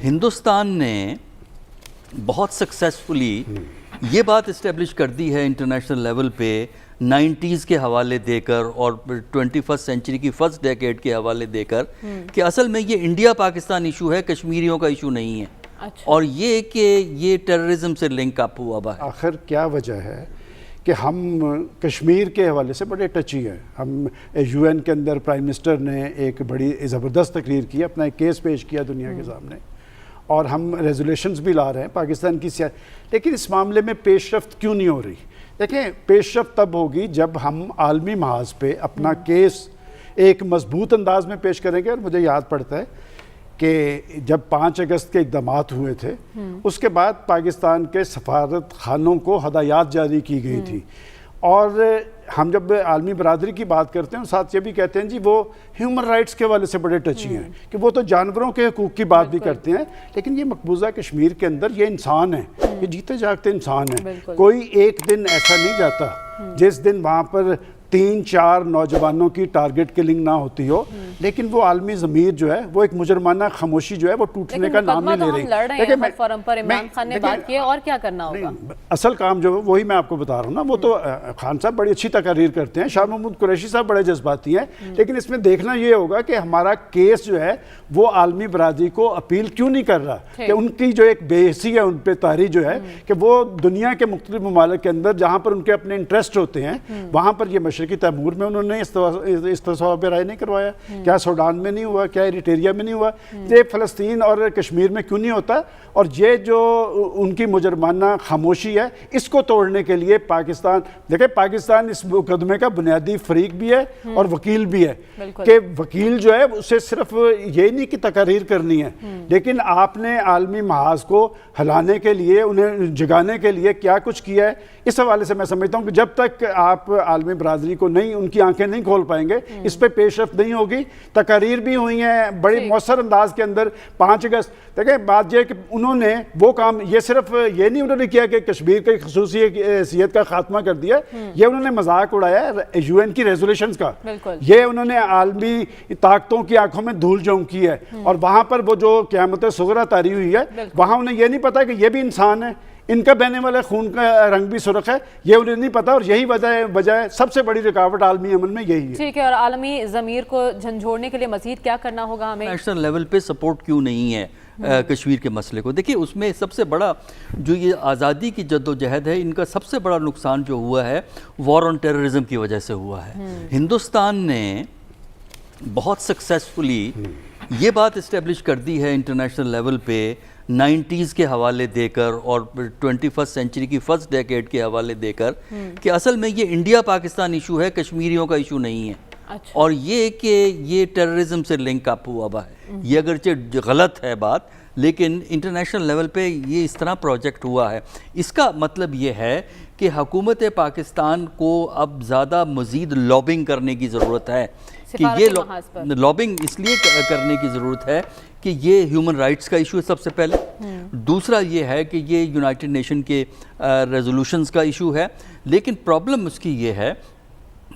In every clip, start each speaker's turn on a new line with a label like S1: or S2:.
S1: ہندوستان نے بہت سکسیسفلی یہ بات اسٹیبلش کر دی ہے انٹرنیشنل لیول پہ 90s کے حوالے دے کر اور 21st سینچری کی فرسٹ ڈیکیڈ کے حوالے دے کر کہ اصل میں یہ انڈیا پاکستان ایشو ہے، کشمیریوں کا ایشو نہیں ہے، اور یہ کہ یہ ٹیررزم سے لنک اپ ہوا ہے۔
S2: آخر کیا وجہ ہے کہ ہم کشمیر کے حوالے سے بڑے ٹچی ہیں؟ ہم یو این کے اندر پرائم منسٹر نے ایک بڑی زبردست تقریر کی، اپنا ایک کیس پیش کیا دنیا کے سامنے، اور ہم ریزولیشنز بھی لا رہے ہیں پاکستان کی سیاست، لیکن اس معاملے میں پیش رفت کیوں نہیں ہو رہی؟ دیکھیں، پیش رفت تب ہوگی جب ہم عالمی محاذ پہ اپنا کیس ایک مضبوط انداز میں پیش کریں گے۔ اور مجھے یاد پڑتا ہے کہ جب 5 اگست کے اقدامات ہوئے تھے، اس کے بعد پاکستان کے سفارت خانوں کو ہدایات جاری کی گئی تھی، اور ہم جب عالمی برادری کی بات کرتے ہیں ساتھ یہ بھی کہتے ہیں جی وہ ہیومن رائٹس کے حوالے سے بڑے ٹچی ہیں کہ وہ تو جانوروں کے حقوق کی بات بھی کرتے ہیں، لیکن یہ مقبوضہ کشمیر کے اندر یہ انسان ہے، یہ جیتے جاگتے انسان ہے۔ کوئی ایک دن ایسا نہیں جاتا جس دن وہاں پر 3-4 نوجوانوں کی ٹارگٹ کلنگ نہ ہوتی ہو، لیکن وہ عالمی ضمیر جو ہے وہ ایک مجرمانہ خاموشی جو ہے وہ ٹوٹنے کا نام نہیں لے رہی۔
S3: لیکن لڑ رہے ہیں فورم پر، عمران خان نے بات کی ہے، اور کیا کرنا ہوگا؟
S2: اصل کام جو وہی میں آپ کو بتا رہا ہوں نا، وہ تو خان صاحب بڑی اچھی تقاریر کرتے ہیں، شاہ محمود قریشی صاحب بڑے جذباتی ہیں، لیکن اس میں دیکھنا یہ ہوگا کہ ہمارا کیس جو ہے وہ عالمی برادری کو اپیل کیوں نہیں کر رہا، کہ ان کی جو ایک بے حسی ہے ان پہ طاری جو ہے کہ وہ دنیا کے مختلف ممالک کے اندر جہاں پر ان کے اپنے انٹرسٹ ہوتے ہیں وہاں پر یہ مشرقی تیمور میں انہوں نے استصواب پہ رائے نہیں کروایا، کیا سوڈان میں نہیں ہوا، کیا ایریٹریا میں نہیں ہوا، یہ فلسطین اور کشمیر میں کیوں نہیں ہوتا؟ اور یہ جو ان کی مجرمانہ خاموشی ہے اس کو توڑنے کے لیے پاکستان، دیکھیں پاکستان اس مقدمے کا بنیادی فریق بھی ہے اور وکیل بھی ہے، کہ وکیل جو ہے اسے صرف یہ نہیں کہ تقاریر کرنی ہے، لیکن آپ نے عالمی محاذ کو ہلانے کے لیے، انہیں جگانے کے لیے کیا کچھ کیا ہے۔ اس حوالے سے میں سمجھتا ہوں کہ جب تک آپ عالمی برادری کو نہیں، ان کی آنکھیں نہیں کھول پائیں گے، اس پہ پیش رفت نہیں ہوگی۔ تقاریر بھی ہوئی ہیں بڑی مؤثر انداز کے اندر 5 اگست، دیکھیں بات یہ کہ انہوں نے وہ کام، یہ صرف یہ نہیں انہوں نے کیا کہ کشمیر کی خصوصی حیثیت کا خاتمہ کر دیا، یہ انہوں نے مذاق اڑایا ہے یو این کی ریزولیشنز کا، یہ انہوں نے عالمی طاقتوں کی آنکھوں میں دھول جھونکی ہے، اور وہاں پر وہ جو قیامت صغریٰ طاری ہوئی ہے وہاں انہیں یہ نہیں پتا کہ یہ بھی انسان ہے، ان کا بہنے والے خون کا رنگ بھی سرخ ہے، یہ انہیں نہیں پتا، اور یہی وجہ ہے سب سے بڑی رکاوٹ عالمی امن میں یہی ہے۔
S3: ٹھیک ہے، اور عالمی ضمیر کو جھنجھوڑنے کے لیے مزید کیا کرنا ہوگا ہمیں؟
S1: نیشنل لیول پہ سپورٹ کیوں نہیں ہے کشمیر کے مسئلے کو؟ دیکھیے اس میں سب سے بڑا جو یہ آزادی کی جد و جہد ہے، ان کا سب سے بڑا نقصان جو ہوا ہے وار آن ٹیررزم کی وجہ سے ہوا ہے۔ ہندوستان نے بہت سکسیسفلی یہ بات اسٹیبلش کر دی ہے انٹرنیشنل لیول پہ 90s کے حوالے دے کر اور 21st سینچری کی فرسٹ ڈیکیڈ کے حوالے دے کر کہ اصل میں یہ انڈیا پاکستان ایشو ہے، کشمیریوں کا ایشو نہیں ہے، اور یہ کہ یہ ٹیررزم سے لنک اپ ہوا ہے۔ یہ اگرچہ غلط ہے بات، لیکن انٹرنیشنل لیول پہ یہ اس طرح پروجیکٹ ہوا ہے۔ اس کا مطلب یہ ہے کہ حکومت پاکستان کو اب زیادہ مزید لابنگ کرنے کی ضرورت ہے، کہ یہ لابنگ اس لیے کرنے کی ضرورت ہے کہ یہ ہیومن رائٹس کا ایشو ہے سب سے پہلے، دوسرا یہ ہے کہ یہ یونائٹڈ نیشن کے ریزولوشنز کا ایشو ہے، لیکن پرابلم اس کی یہ ہے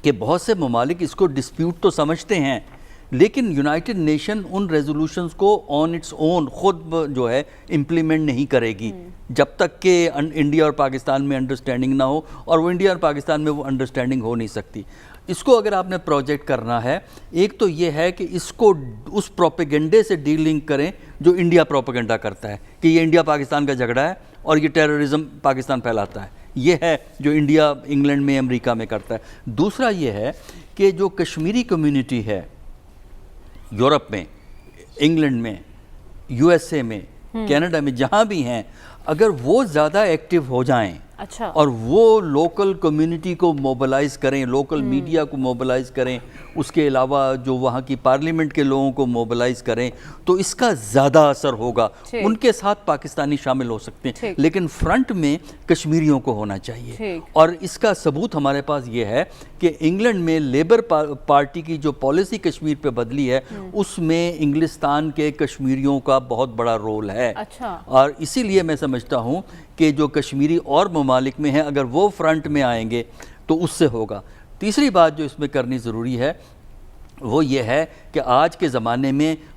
S1: کہ بہت سے ممالک اس کو ڈسپیوٹ تو سمجھتے ہیں، لیکن یونائٹڈ نیشن ان ریزولوشنز کو آن اٹس اون خود جو ہے امپلیمنٹ نہیں کرے گی جب تک کہ انڈیا اور پاکستان میں انڈرسٹینڈنگ نہ ہو، اور وہ انڈیا اور پاکستان میں وہ انڈرسٹینڈنگ ہو نہیں سکتی۔ اس کو اگر آپ نے پروجیکٹ کرنا ہے، ایک تو یہ ہے کہ اس کو اس پروپیگنڈے سے ڈیلنگ کریں جو انڈیا پروپیگنڈا کرتا ہے کہ یہ انڈیا پاکستان کا جھگڑا ہے اور یہ ٹیررزم پاکستان پھیلاتا ہے، یہ ہے جو انڈیا انگلینڈ میں، امریکہ میں کرتا ہے۔ دوسرا یہ ہے کہ جو کشمیری کمیونٹی ہے یورپ میں، انگلینڈ میں، یو ایس اے میں، کینیڈا میں، جہاں بھی ہیں، اگر وہ زیادہ ایکٹیو ہو جائیں اور وہ لوکل کمیونٹی کو موبلائز کریں، لوکل میڈیا کو موبلائز کریں، اس کے علاوہ جو وہاں کی پارلیمنٹ کے لوگوں کو موبلائز کریں، تو اس کا زیادہ اثر ہوگا۔ ان کے ساتھ پاکستانی شامل ہو سکتے ہیں، لیکن فرنٹ میں کشمیریوں کو ہونا چاہیے۔ اور اس کا ثبوت ہمارے پاس یہ ہے کہ انگلینڈ میں لیبر پارٹی کی جو پالیسی کشمیر پہ بدلی ہے، اس میں انگلستان کے کشمیریوں کا بہت بڑا رول ہے، اور اسی لیے میں سمجھتا ہوں کہ جو کشمیری اور ممالک میں ہیں اگر وہ فرنٹ میں آئیں گے تو اس سے ہوگا۔ تیسری بات جو اس میں کرنی ضروری ہے وہ یہ ہے کہ آج کے زمانے میں